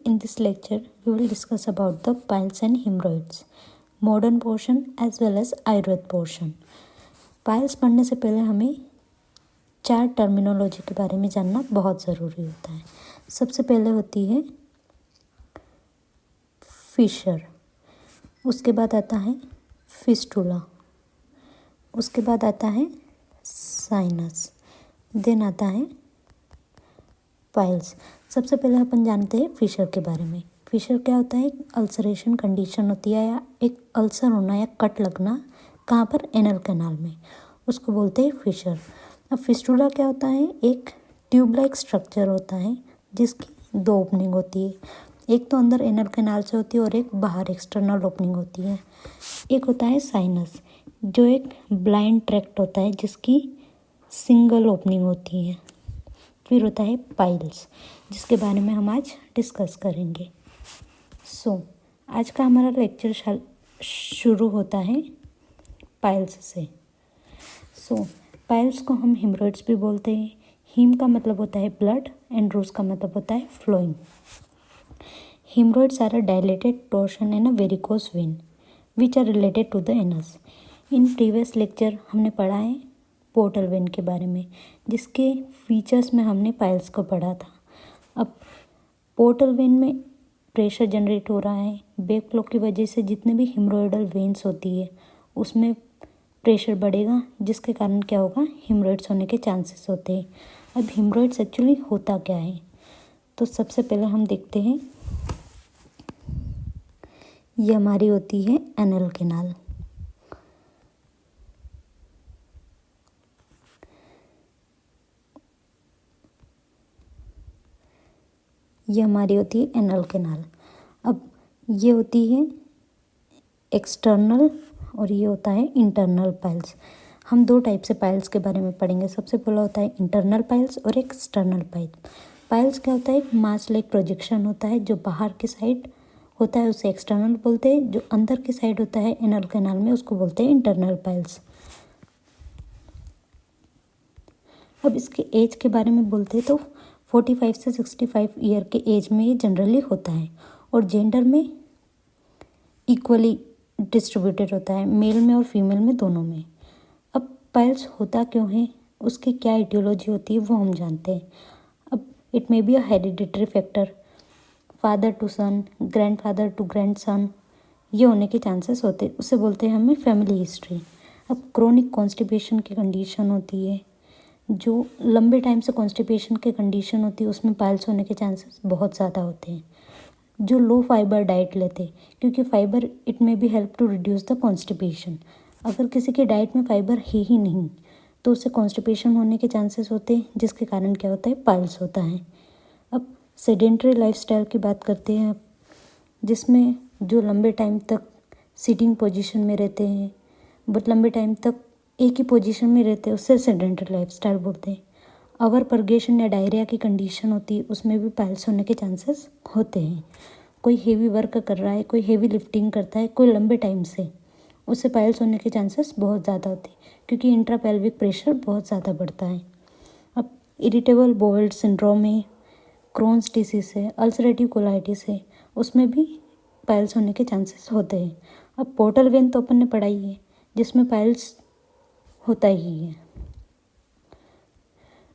in this lecture, we will discuss about the piles and hemorrhoids, modern portion as well as Ayurveda portion. Piles पढ़ने से पहले हमें 4 terminology के बारे में जानना बहुत ज़रूरी होता है. सबसे पहले होती है फिशर, उसके बाद आता है फिस्टुला, उसके बाद आता है साइनस, देन आता है पाइल्स. सबसे पहले अपन जानते हैं फिशर के बारे में. फिशर क्या होता है? एक अल्सरेशन कंडीशन होती है या एक अल्सर होना या कट लगना. कहाँ पर? एनल कैनाल में, उसको बोलते हैं फिशर. अब फिस्टुला क्या होता है? एक ट्यूब लाइक स्ट्रक्चर होता है जिसकी 2 ओपनिंग होती है. एक तो अंदर एनल कैनाल से होती है और एक बाहर एक्सटर्नल ओपनिंग होती है. एक होता है साइनस जो एक ब्लाइंड ट्रैक्ट होता है जिसकी सिंगल ओपनिंग होती है. फिर होता है पाइल्स जिसके बारे में हम आज डिस्कस करेंगे. आज का हमारा लेक्चर शुरू होता है पाइल्स से. पाइल्स को हम हेमरॉइड्स भी बोलते हैं. हीम का मतलब होता है ब्लड एंड रोज का मतलब होता है flowing. Haemorrhoids are a dilated torsion in a varicose vein which are related to the anus. In previous lecture हमने पढ़ा है पोर्टल वेन के बारे में जिसके फीचर्स में हमने पाइल्स को पढ़ा था. अब पोर्टल वेन में प्रेशर जनरेट हो रहा है. बैक फ्लो की वजह से जितने भी हेमरॉइडल वेन्स होती है उसमें प्रेशर बढ़ेगा जिसके कारण क्या होगा? हेमरॉइड्स होने के चांसेस होते हैं. अब हेमरॉइड्स एक्चुअली होता क्या है? तो सबसे पहले हम देखते हैं, ये हमारी होती है एनल कैनाल. ये हमारी होती है एनल कैनाल. अब ये होती है एक्सटर्नल और ये होता है इंटरनल पाइल्स. हम 2 टाइप से पाइल्स के बारे में पढ़ेंगे. सबसे पहला होता है इंटरनल पाइल्स और एक्सटर्नल पाइल्स. पाइल्स क्या होता है? एक मास लाइक प्रोजेक्शन होता है जो बाहर की साइड होता है उसे एक्सटर्नल बोलते हैं. जो अंदर की साइड होता है एनल कैनाल में उसको बोलते हैं इंटरनल पाइल्स. अब इसके एज के बारे में बोलते हैं तो 45 से 65 ईयर के एज में ये जनरली होता है और जेंडर में इक्वली डिस्ट्रीब्यूटेड होता है, मेल में और फीमेल में दोनों में. अब पाइल्स होता क्यों है, उसकी क्या इटियोलॉजी होती है वो हम जानते हैं. अब it may be a hereditary factor, father to son, grandfather to grandson, ये होने के चांसेस होते हैं. उसे बोलते हैं हमें फैमिली हिस्ट्री. अब क्रोनिक कॉन्स्टिपेशन की कंडीशन होती है, जो लंबे टाइम से कॉन्स्टिपेशन की कंडीशन होती है उसमें पाइल्स होने के चांसेस बहुत ज़्यादा होते हैं. जो लो फाइबर डाइट लेते, क्योंकि फाइबर इट में भी help to reduce the constipation. अगर किसी की डाइट में फाइबर है ही नहीं तो उससे कॉन्स्टिपेशन होने के चांसेस होते हैं जिसके कारण क्या होता है? पाइल्स होता है. अब सेडेंटरी लाइफस्टाइल की बात करते हैं जिसमें जो लंबे टाइम तक सिटिंग पोजीशन में रहते हैं, बहुत लंबे टाइम तक एक ही पोजीशन में रहते हैं उससे सेडेंटरी लाइफस्टाइल बोलते हैं. अवर परगेशन या डायरिया की कंडीशन होती है उसमें भी पाइल्स होने के चांसेस होते हैं. कोई हेवी वर्क कर रहा है, कोई हेवी लिफ्टिंग करता है कोई लंबे टाइम से, उससे पाइल्स होने के चांसेस बहुत ज़्यादा होते हैं क्योंकि इंट्रापेल्विक प्रेशर बहुत ज़्यादा बढ़ता है. अब इरिटेबल बोवेल सिंड्रोम है, क्रोन्स डिसीज है, अल्सरेटिव कोलाइटिस है, उसमें भी पाइल्स होने के चांसेस होते हैं. अब पोर्टल वेन तो अपन ने पढ़ाई है जिसमें पाइल्स होता ही है.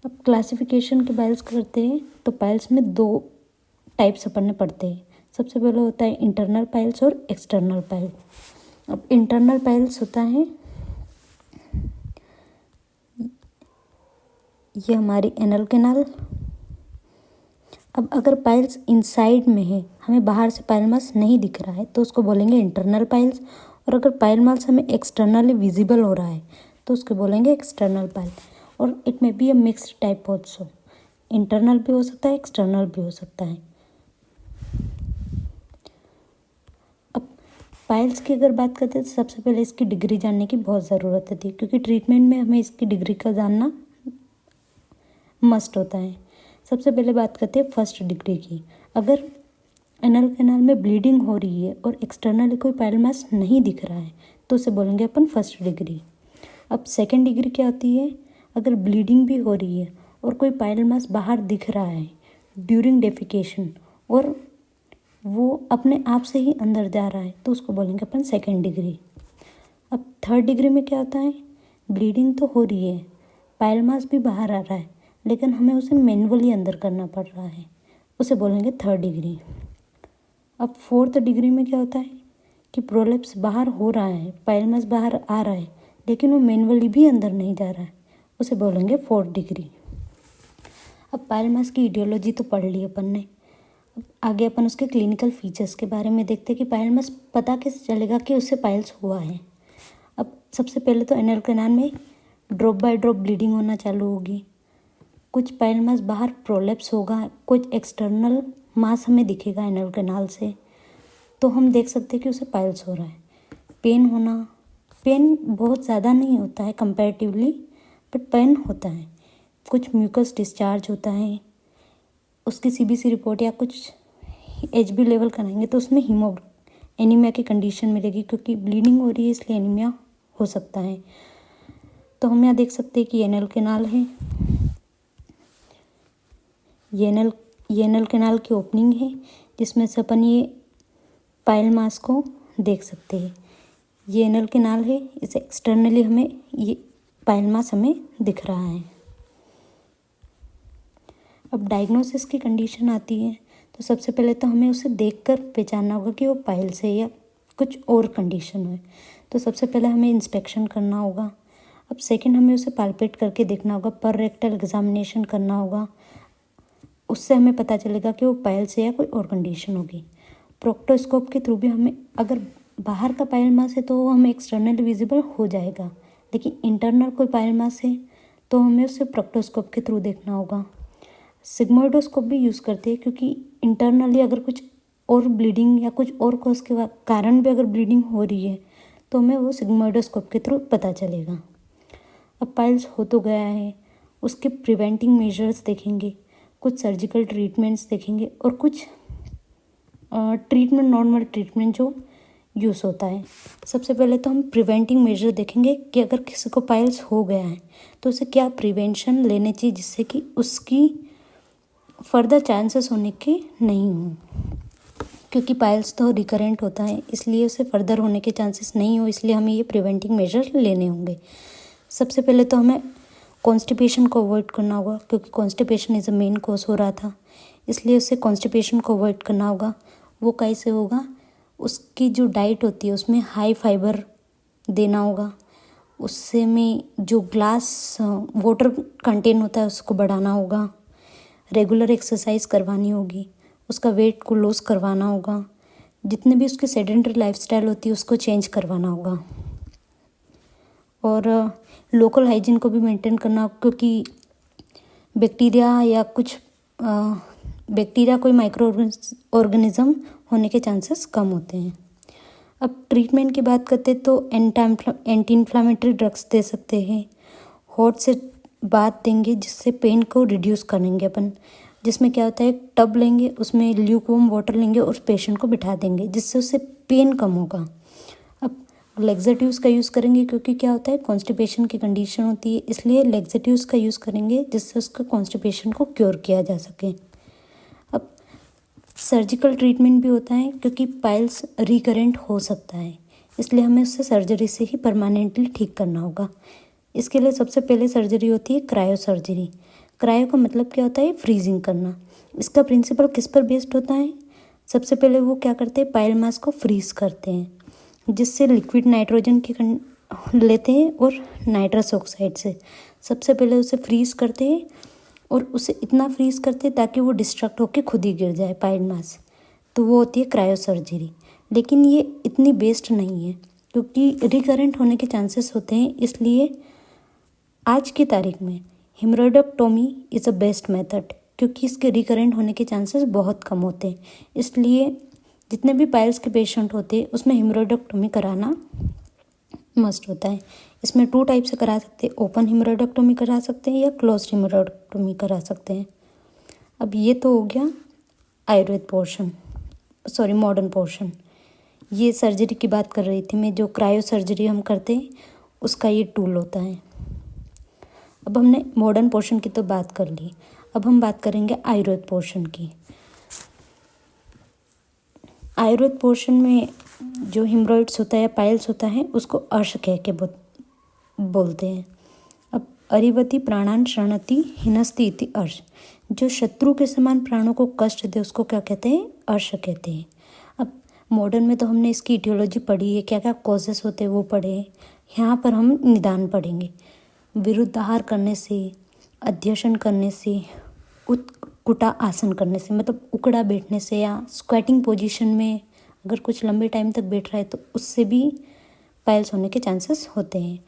अब क्लासिफिकेशन के पाइल्स करते हैं तो पाइल्स में 2 टाइप्स अपन ने पढ़ते हैं. सबसे पहले होता है इंटरनल पाइल्स और एक्सटर्नल पाइल्स. अब इंटरनल पाइल्स होता है ये हमारी एनल कैनाल. अब अगर पाइल्स इनसाइड में है, हमें बाहर से पाइल मास नहीं दिख रहा है तो उसको बोलेंगे इंटरनल पाइल्स. और अगर पाइल मास हमें एक्सटर्नली विजिबल हो रहा है तो उसको बोलेंगे एक्सटर्नल पाइल. और it may be a mixed type also, internal भी हो सकता है एक्सटर्नल भी हो सकता है. अब पाइल्स की अगर बात करते हैं तो सबसे पहले इसकी डिग्री जानने की बहुत ज़रूरत होती है क्योंकि ट्रीटमेंट में हमें इसकी डिग्री का जानना मस्ट होता है. सबसे पहले बात करते हैं फर्स्ट डिग्री की. अगर एनल कैनाल में ब्लीडिंग हो रही है और एक्सटर्नली कोई पाइल मास नहीं दिख रहा है तो उसे बोलेंगे अपन फर्स्ट डिग्री. अब सेकंड डिग्री क्या होती है? अगर ब्लीडिंग भी हो रही है और कोई पाइल मास बाहर दिख रहा है ड्यूरिंग डेफिकेशन और वो अपने आप से ही अंदर जा रहा है तो उसको बोलेंगे अपन सेकेंड डिग्री। अब थर्ड डिग्री में क्या होता है, ब्लीडिंग तो हो रही है, पाइल मास भी बाहर आ रहा है, लेकिन हमें उसे मैन्युअली अंदर करना पड़ रहा है, उसे बोलेंगे थर्ड डिग्री। अब फोर्थ डिग्री में क्या होता है कि प्रोलेप्स बाहर हो रहा है, पाइल मास बाहर आ रहा है, लेकिन वो मैन्युअली भी अंदर नहीं जा रहा है, उसे बोलेंगे फोर्थ डिग्री। अब पाइल मास की इडियोलॉजी तो पढ़ ली अपन ने। अब आगे अपन उसके क्लिनिकल फीचर्स के बारे में देखते हैं कि पाइल मास पता कैसे चलेगा कि उससे पाइल्स हुआ है। अब सबसे पहले तो एनल कैनाल में ड्रॉप बाय ड्रॉप ब्लीडिंग होना चालू होगी, कुछ पाइल मास बाहर प्रोलेप्स होगा, कुछ एक्सटर्नल मास हमें दिखेगा एनल कैनाल से, तो हम देख सकते हैं कि उसे पाइल्स हो रहा है। पेन होना, पेन बहुत ज़्यादा नहीं होता है कंपैरेटिवली, बट पेन होता है। कुछ म्यूकस डिस्चार्ज होता है, उसकी सीबीसी रिपोर्ट या कुछ एचबी लेवल कराएंगे तो उसमें एनीमिया की कंडीशन मिलेगी, क्योंकि ब्लीडिंग हो रही है इसलिए एनीमिया हो सकता है। तो हम यहाँ देख सकते हैं कि एनल कैनाल है, ये एनल कैनाल की ओपनिंग है जिसमें से अपन ये पाइल मास को देख सकते हैं। ये एनल कैनाल है, इसे एक्सटर्नली हमें ये पाइल मास हमें दिख रहा है। अब डायग्नोसिस की कंडीशन आती है तो सबसे पहले तो हमें उसे देखकर पहचानना होगा कि वो पाइल्स है या कुछ और कंडीशन है। तो सबसे पहले हमें इंस्पेक्शन करना होगा। अब सेकंड हमें उसे पाल्पेट करके देखना होगा, पर रेक्टल एग्जामिनेशन करना होगा, उससे हमें पता चलेगा कि वो पाइल्स है या कोई और कंडीशन होगी। प्रोक्टोस्कोप के थ्रू भी हमें, अगर बाहर का पाइल मास है तो वो हमें एक्सटर्नली विजिबल हो जाएगा, लेकिन इंटरनल कोई पाइल मास है तो हमें उसे प्रोक्टोस्कोप के थ्रू देखना होगा। सिग्मोइडोस्कोप भी यूज़ करते हैं क्योंकि इंटरनली अगर कुछ और ब्लीडिंग या कुछ और कॉज के कारण भी अगर ब्लीडिंग हो रही है तो हमें वो सिग्मोइडोस्कोप के थ्रू पता चलेगा। अब पाइल्स हो तो गया है, उसके प्रिवेंटिंग मेजर्स देखेंगे, कुछ सर्जिकल ट्रीटमेंट्स देखेंगे और कुछ ट्रीटमेंट, नॉर्मल ट्रीटमेंट जो यूज़ होता है। सबसे पहले तो हम प्रिवेंटिंग मेजर देखेंगे कि अगर किसी को पाइल्स हो गया है तो उसे क्या प्रिवेंशन लेने चाहिए जिससे कि उसकी फर्दर चांसेस होने के नहीं हों, क्योंकि पाइल्स तो रिकरेंट होता है इसलिए उसे फर्दर होने के चांसेस नहीं हो, इसलिए हमें ये प्रिवेंटिंग मेजर लेने होंगे। सबसे पहले तो हमें कॉन्स्टिपेशन को अवॉइड करना होगा, क्योंकि constipation is a main cause हो रहा था, इसलिए उसे कॉन्स्टिपेशन को अवॉइड करना होगा। वो कैसे होगा, उसकी जो डाइट होती है उसमें हाई फाइबर देना होगा, उससे में जो ग्लास वाटर कंटेन होता है उसको बढ़ाना होगा, रेगुलर एक्सरसाइज करवानी होगी, उसका वेट को लॉस करवाना होगा, जितने भी उसकी सेडेंटरी लाइफस्टाइल होती है उसको चेंज करवाना होगा, और लोकल हाइजीन को भी मेंटेन करना होगा, क्योंकि बैक्टीरिया या कुछ बैक्टीरिया कोई माइक्रो ऑर्गेनिज्म होने के चांसेस कम होते हैं। अब ट्रीटमेंट की बात करते हैं तो एंटी इन्फ्लामेटरी ड्रग्स दे सकते हैं, हॉट से बात देंगे जिससे पेन को रिड्यूस करेंगे अपन, जिसमें क्या होता है एक टब लेंगे उसमें ल्यूकवार्म वाटर लेंगे और पेशेंट को बिठा देंगे जिससे उससे पेन कम होगा। अब लेक्सेटिव्स का यूज़ करेंगे क्योंकि क्या होता है कॉन्स्टिपेशन की कंडीशन होती है, इसलिए लेक्सेटिव्स का यूज़ करेंगे जिससे उसका कॉन्स्टिपेशन को क्योर किया जा सके। अब सर्जिकल ट्रीटमेंट भी होता है क्योंकि पाइल्स रिकरेंट हो सकता है, इसलिए हमें उससे सर्जरी से ही परमानेंटली ठीक करना होगा। इसके लिए सबसे पहले सर्जरी होती है क्रायो सर्जरी। क्रायो का मतलब क्या होता है, फ्रीजिंग करना। इसका प्रिंसिपल किस पर बेस्ड होता है, सबसे पहले वो क्या करते हैं पाइल मास को फ्रीज करते हैं जिससे लिक्विड नाइट्रोजन की लेते हैं और नाइट्रस ऑक्साइड से सबसे पहले उसे फ्रीज करते हैं और उसे इतना फ्रीज करते हैं ताकि वो डिस्ट्रक्ट होकर खुद ही गिर जाए पाइल मास, तो वो होती है क्रायो सर्जरी। लेकिन ये इतनी बेस्ट नहीं है क्योंकि रिकरेंट होने के चांसेस होते हैं, इसलिए आज की तारीख में हेमरोइडेक्टोमी इज़ अ बेस्ट मेथड, क्योंकि इसके रिकरेंट होने के चांसेस बहुत कम होते हैं। इसलिए जितने भी पाइल्स के पेशेंट होते हैं उसमें हेमरोइडेक्टोमी कराना मस्ट होता है। इसमें 2 टाइप से करा सकते हैं, ओपन हेमरोइडेक्टोमी करा सकते हैं या क्लोज्ड हेमरोइडेक्टोमी करा सकते हैं। अब ये तो हो गया Ayurveda portion, sorry modern portion. ये सर्जरी की बात कर रही थी मैं, जो क्रायो सर्जरी हम करते हैं उसका ये टूल होता है। अब हमने मॉडर्न पोर्शन की तो बात कर ली, अब हम बात करेंगे आयुर्वेद पोर्शन की। आयुर्वेद पोर्शन में जो हिमरॉइड्स होता है या पाइल्स होता है उसको अर्श कह के बोलते हैं। अब अरिवती प्राणान शरणति हिनस्ति इति अर्श, जो शत्रु के समान प्राणों को कष्ट दे उसको क्या कहते हैं? अर्श कहते हैं। अब मॉडर्न में तो हमने इसकी इटियोलॉजी पढ़ी है, क्या क्या कॉजेस होते हैं वो पढ़े हैं। यहाँ पर हम निदान पढ़ेंगे। विरुद्धाहार करने से, अध्यशन करने से, उत्कुटा आसन करने से, मतलब उकड़ा बैठने से, या स्क्वैटिंग पोजीशन में अगर कुछ लंबे टाइम तक बैठ रहा है तो उससे भी पाइल्स होने के चांसेस होते हैं।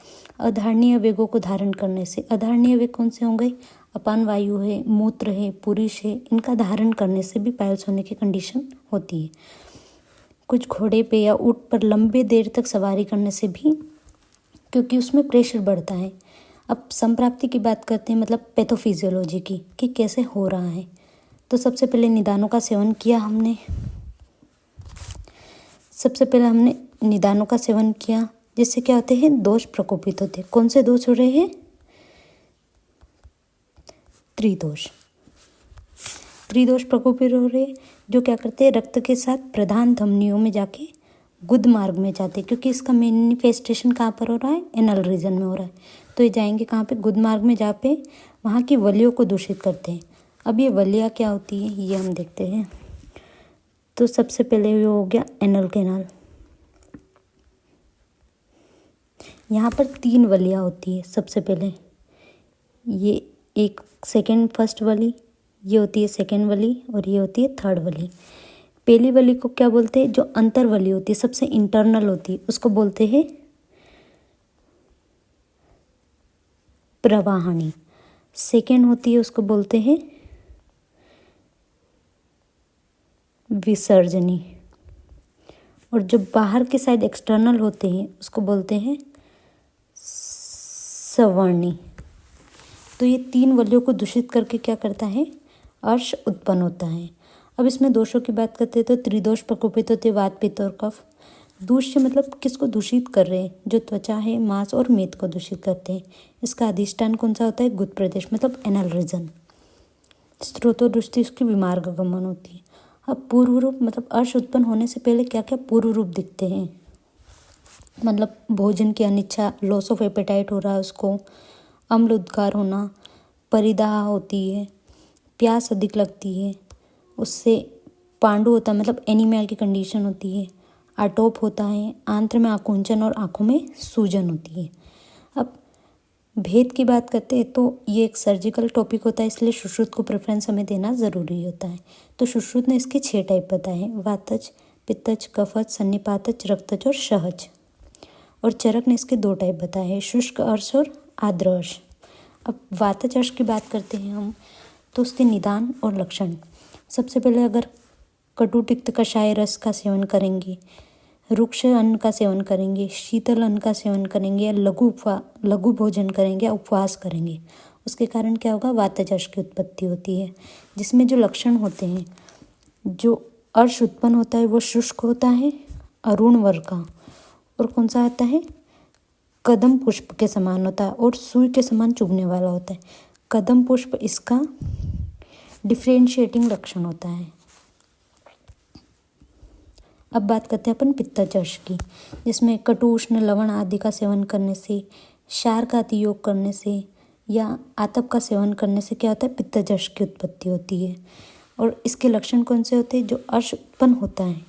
अधारणीय वेगों को धारण करने से, अधारणीय वेग कौन से होंगे? अपान वायु है, मूत्र है, पुरुष है, इनका धारण करने से भी पाइल्स होने की कंडीशन होती है। कुछ घोड़े पे या ऊंट पर लंबे देर तक सवारी करने से भी, क्योंकि उसमें प्रेशर बढ़ता है। अब संप्राप्ति की बात करते हैं, मतलब पैथोफिजियोलॉजी की, कि कैसे हो रहा है। तो सबसे पहले निदानों का सेवन किया हमने। निदानों का सेवन किया, जिससे क्या होते हैं? दोष प्रकोपित होते हैं। कौन से दोष हो रहे हैं? त्रिदोष प्रकोपित हो रहे हैं, जो क्या करते हैं? रक्त के साथ प्रधान धमनियों में जाके गुद मार्ग में जाते हैं, क्योंकि इसका मैनिफेस्टेशन कहाँ पर हो रहा है? एनल रीजन में हो रहा है। तो ये जाएंगे कहाँ पे? गुद मार्ग में, जहाँ पे वहाँ की वलियों को दूषित करते हैं। अब ये वलियाँ क्या होती है ये हम देखते हैं। तो सबसे पहले ये हो गया एनल कैनाल। यहाँ पर 3 वलियाँ होती है। सबसे पहले ये एक फर्स्ट वली, ये होती है सेकेंड वली, और ये होती है थर्ड वली। पहली वली को क्या बोलते हैं? जो अंतर वली होती है, सबसे इंटरनल होती है, उसको बोलते हैं प्रवाहनी। सेकेंड होती है, उसको बोलते हैं विसर्जनी। और जो बाहर के साइड एक्सटर्नल होते हैं उसको बोलते हैं सवर्णी। तो ये 3 वलियों को दूषित करके क्या करता है? अर्श उत्पन्न होता है। अब इसमें दोषों की बात करते हैं तो त्रिदोष प्रकोपित होते हैं, वात, पित्त और कफ। दूष्य मतलब किसको दूषित कर रहे हैं? जो त्वचा है, मांस और मेद को दूषित करते हैं। इसका अधिष्ठान कौन सा होता है? गुद प्रदेश, मतलब एनल रीजन। स्रोतों दृष्टि उसकी विमार्ग गमन होती है। अब पूर्व रूप, मतलब अर्श उत्पन्न होने से पहले क्या क्या पूर्व रूप दिखते हैं? मतलब भोजन की अनिच्छा, लॉस ऑफ एपेटाइट हो रहा है उसको, अम्ल उद्गार होना, परिदाह होती है, प्यास अधिक लगती है, उससे पांडु होता है, मतलब एनीमिया की कंडीशन होती है, आटोप होता है, आंत्र में आकुंचन और आँखों में सूजन होती है। अब भेद की बात करते हैं तो ये एक सर्जिकल टॉपिक होता है, इसलिए सुश्रुत को प्रेफरेंस हमें देना ज़रूरी होता है। तो सुश्रुत ने इसके 6 टाइप बताए हैं: वातज, पित्तज, कफज, सन्निपातज, रक्तज और सहज। और चरक ने इसके 2 टाइप बताए हैं: शुष्क अर्श और आर्द्र अर्श। अब वातज अर्श की बात करते हैं हम, तो उसके निदान और लक्षण। सबसे पहले अगर कटु तिक्त कषाय रस का सेवन करेंगे, रुक्ष अन्न का सेवन करेंगे, शीतल अन्न का सेवन करेंगे, या लघु भोजन करेंगे या उपवास करेंगे, उसके कारण क्या होगा? वातज अर्श की उत्पत्ति होती है। जिसमें जो लक्षण होते हैं, जो अर्श उत्पन्न होता है वो शुष्क होता है, अरुण वर्ग का, और कौन सा आता है? कदम पुष्प के समान होता है और सुई के समान चुभने वाला होता है। कदम पुष्प इसका डिफ्रेंशिएटिंग लक्षण होता है। अब बात करते हैं अपन पित्तज अर्श की, जिसमें कटु, उष्ण, लवण आदि का सेवन करने से, क्षार का अतियोग करने से या आतप का सेवन करने से क्या होता है? पित्तज अर्श की उत्पत्ति होती है। और इसके लक्षण कौन से होते हैं? जो अर्श उत्पन्न होता है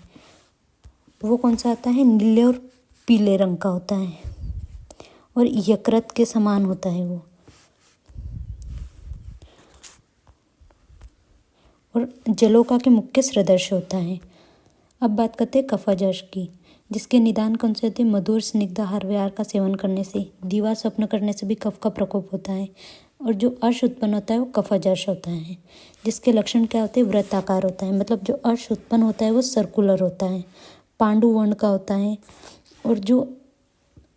वो कौन सा आता है? नीले और पीले रंग का होता है और यकृत के समान होता है वो, और जलोका के मुख्य सदृश होता है। अब बात करते हैं कफज अर्श की, जिसके निदान कौन से होते हैं? मधुर, स्निग्ध आहार विहार का सेवन करने से, दीवा स्वप्न करने से भी कफ का प्रकोप होता है। और जो अर्श उत्पन्न होता है वो कफज अर्श होता है, जिसके लक्षण क्या होते हैं? वृत्ताकार होता है, मतलब जो अर्श उत्पन्न होता है वो सर्कुलर होता है, पांडु वर्ण का होता है। और जो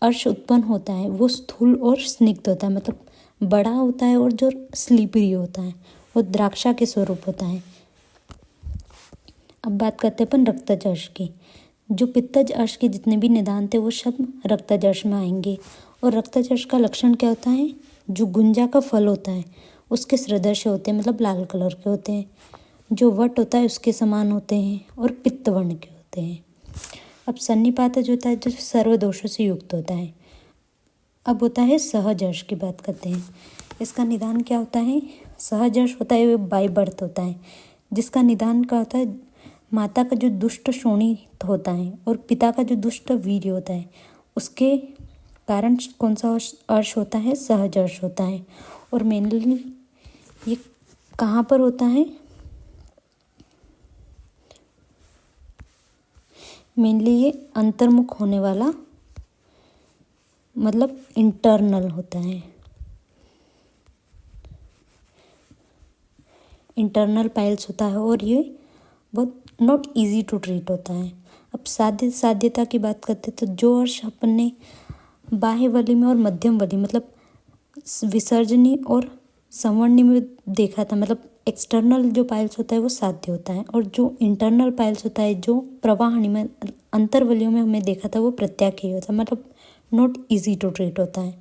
अर्श उत्पन्न होता है वो स्थूल और स्निग्ध होता है, मतलब बड़ा होता है, और जो स्लीपरी होता है वो द्राक्षा के स्वरूप होता है। अब बात करते हैं अपन रक्तज अर्श की। जो पित्तज अर्श के जितने भी निदान थे वो सब रक्तज अर्श में आएंगे। और रक्तज अर्श का लक्षण क्या होता है? जो गुंजा का फल होता है उसके सदृश होते हैं, मतलब लाल कलर के होते हैं। जो वट होता है उसके समान होते हैं और पित्त वर्ण के सकते हैं। अब सन्निपात जो होता है जो सर्वदोषों से युक्त होता है। अब होता है सहजर्ष की बात करते हैं। इसका निदान क्या होता है? सहजर्ष होता है वो बाय बर्थ होता है, जिसका निदान क्या होता है? माता का जो दुष्ट शोणित होता है और पिता का जो दुष्ट वीर्य होता है, उसके कारण कौन सा अर्श होता है? सहजर्ष होता है। और मेनली ये कहाँ पर होता है? मेनली ये अंतर्मुख होने वाला, मतलब इंटरनल होता है, इंटरनल पाइल्स होता है और ये बहुत नॉट इजी टू ट्रीट होता है। अब साध्यता की बात करते हैं तो जो अर्श अपन ने बाह्य वलि में और मध्यम वलि मतलब विसर्जनी और संवर्णी में देखा था, मतलब एक्सटर्नल जो पाइल्स होता है वो साध्य होता है, और जो इंटरनल पाइल्स होता है जो प्रवाहनी में अंतर्वलियों में हमने देखा था वो प्रत्याख्य होता है, मतलब नॉट इजी टू ट्रीट होता है।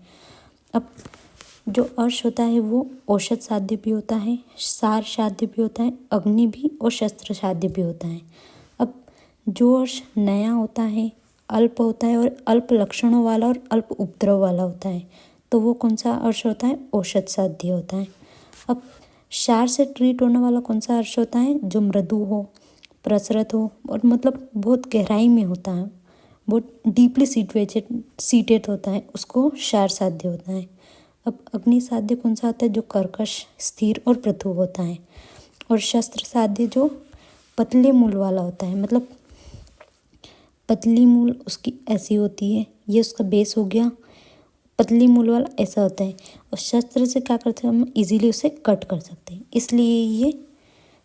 अब जो अर्श होता है वो औषध साध्य भी होता है, सार साध्य भी होता है, अग्नि भी और शस्त्र साध्य भी होता है। अब जो अर्श नया होता है, अल्प होता है और अल्प लक्षणों वाला और अल्प उपद्रव वाला होता है, तो वो कौन सा अर्श होता है? औषध साध्य होता है। अब क्षार से ट्रीट होने वाला कौन सा अर्श होता है? जो मृदु हो, प्रसरत हो और मतलब बहुत गहराई में होता है, बहुत डीपली सीटेड होता है, उसको क्षार साध्य होता है। अब अग्नि साध्य कौन सा होता है? जो कर्कश, स्थिर और पृथु होता है। और शस्त्र साध्य जो पतले मूल वाला होता है, मतलब पतली मूल उसकी ऐसी होती है, ये उसका बेस हो गया, पतली मूल वाला ऐसा होता है। और शस्त्र से क्या करते हैं? हम इजीली उसे कट कर सकते हैं, इसलिए ये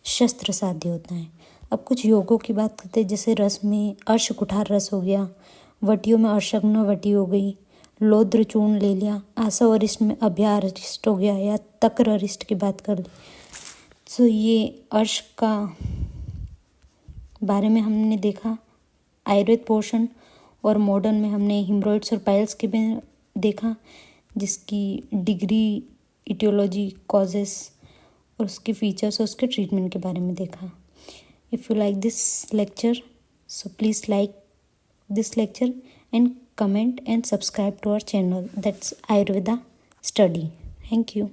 शस्त्र साध्य होता है। अब कुछ योगों की बात करते हैं, जैसे रस में अर्श कुठार रस हो गया, वटियों में अर्शग्न वटी हो गई, लौद्र चूर्ण ले लिया, आसव अरिष्ट में अभ्यारिष्ट हो गया, या तक्र अरिष्ट की बात कर ली। तो ये अर्श का बारे में हमने देखा आयुर्वेद पोर्शन, और मॉडर्न में हमने हिमरॉइड्स और पाइल्स के भी देखा, जिसकी डिग्री, इटियोलॉजी, कॉजेस और उसके फीचर्स और उसके ट्रीटमेंट के बारे में देखा। If you like this lecture, so please like this lecture and comment and subscribe to our channel, that's Ayurveda Study. Thank you.